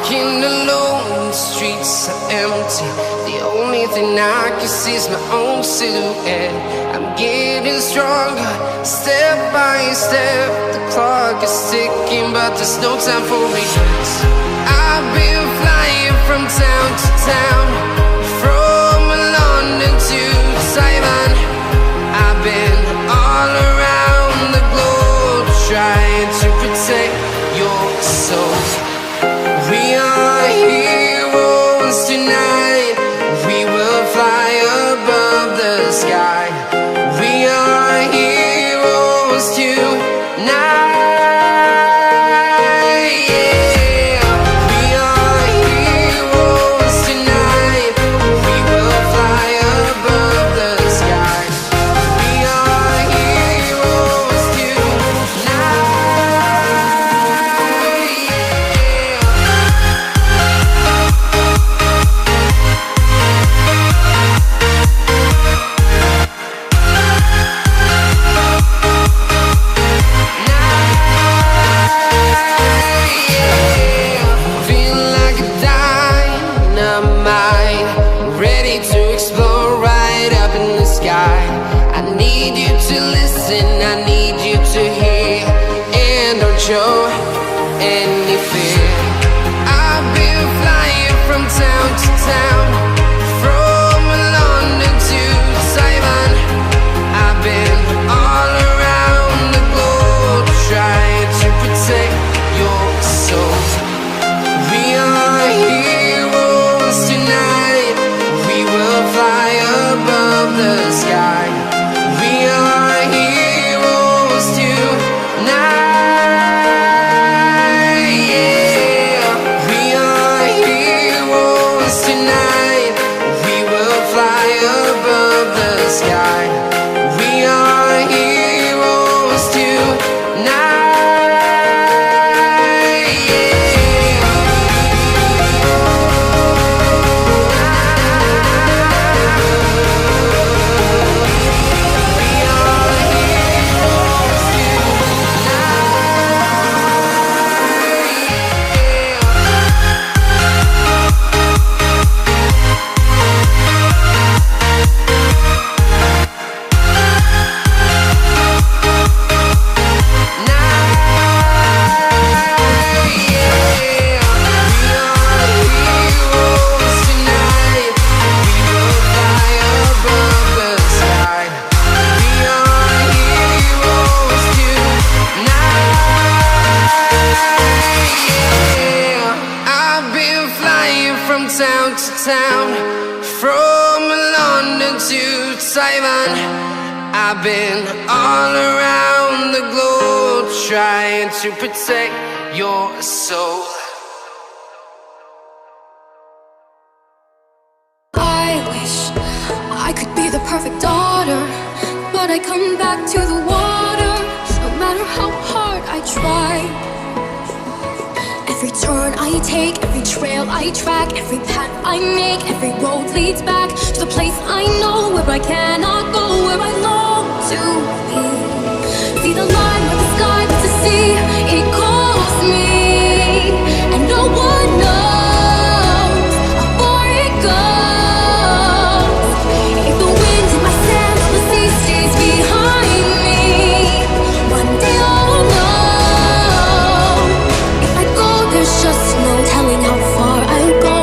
Walking alone, the streets are empty. The only thing I can see is my own silhouette. I'm getting stronger, step by step. The clock is ticking, but there's no time for regrets. I've been flying from town to town, from London to Taiwan. I've been all around the globe, trying to protect your soul. We are heroes tonight. We will fly above the sky. We are heroes tonight. Yeah. We are heroes tonight. We will fly above the sky. We are heroes tonight. I need you to listen, I need you to hear, and don't show any fear. I've been flying from town to town, from London to Taiwan. I've been all around the globe, trying to protect your soul. We are heroes tonight. We will fly above the sky. We are heroes tonight. Yeah. We are heroes tonight. We will fly above the sky. We are heroes tonight. Town to town, from London to Taiwan. I've been all around the globe, trying to protect your soul. I wish I could be the perfect daughter, but I come back to the water, no matter how hard I try. Every turn I take, every trail I track, every path I make, every road leads back to the place I know where I cannot go, where I long to be. See the line where the sky meets the sea, it calls me, and no one knows how far it goes. If the wind in my sails, the sea stays behind me, one day I'll know. There's just no telling how far I'll go.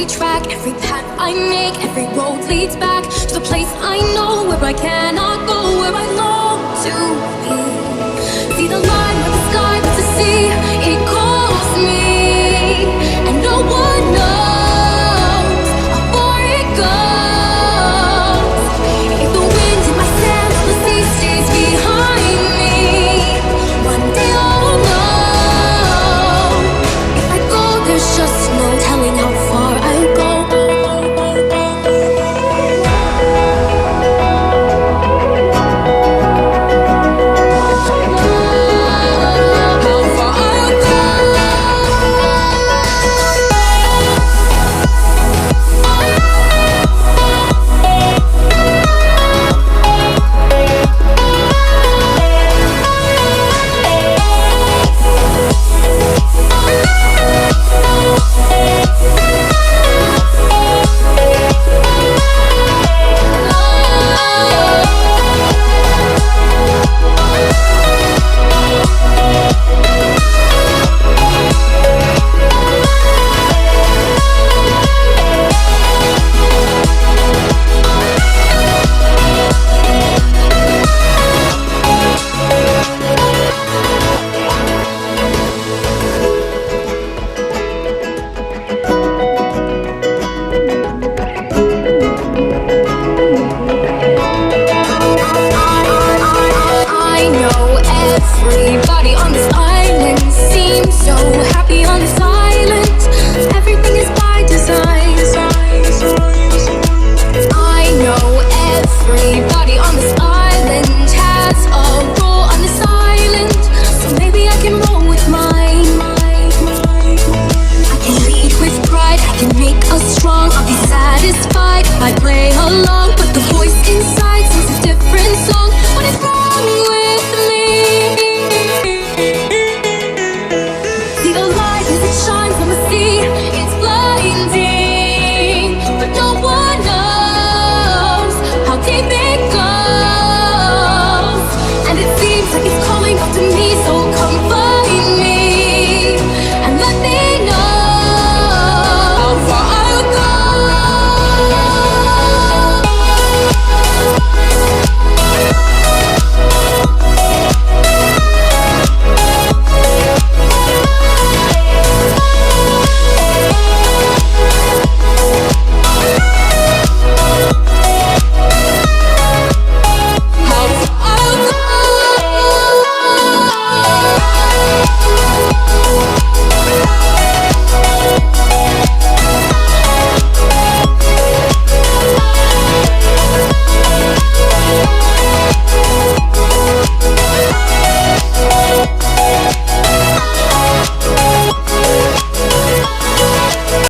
every track, every path I make, every road leads back to the place I know where I cannot go, where I long.